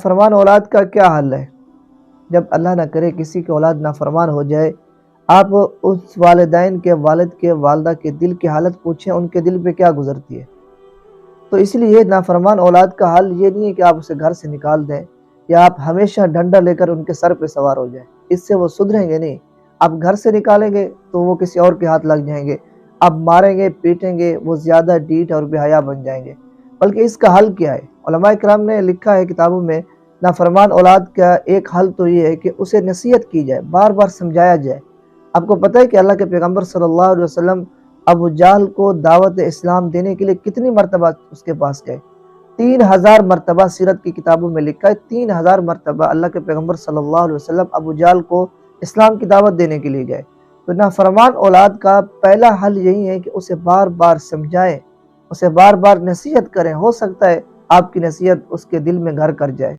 نافرمان اولاد کا کیا حل ہے؟ جب اللہ نہ کرے کسی کی اولاد نافرمان ہو جائے، آپ اس والدین کے والد کے والدہ کے دل کی حالت پوچھیں، ان کے دل پہ کیا گزرتی ہے۔ تو اس لیے نافرمان اولاد کا حل یہ نہیں ہے کہ آپ اسے گھر سے نکال دیں یا آپ ہمیشہ ڈنڈا لے کر ان کے سر پہ سوار ہو جائیں، اس سے وہ سدھریں گے نہیں۔ آپ گھر سے نکالیں گے تو وہ کسی اور کے ہاتھ لگ جائیں گے، آپ ماریں گے پیٹیں گے، وہ زیادہ ڈھیٹ اور بے حیا بن جائیں گے۔ بلکہ اس کا حل کیا ہے؟ علماء کرام نے لکھا ہے کتابوں میں، نافرمان اولاد کا ایک حل تو یہ ہے کہ اسے نصیحت کی جائے، بار بار سمجھایا جائے۔ آپ کو پتہ ہے کہ اللہ کے پیغمبر صلی اللہ علیہ وسلم ابو جہل کو دعوت اسلام دینے کے لیے کتنی مرتبہ اس کے پاس گئے؟ 3000 مرتبہ سیرت کی کتابوں میں لکھا ہے، 3000 مرتبہ اللہ کے پیغمبر صلی اللہ علیہ وسلم ابو جہل کو اسلام کی دعوت دینے کے لیے گئے۔ تو نافرمان اولاد کا پہلا حل یہی ہے کہ اسے بار بار سمجھائیں، اسے بار بار نصیحت کریں، ہو سکتا ہے آپ کی نصیحت اس کے دل میں گھر کر جائے۔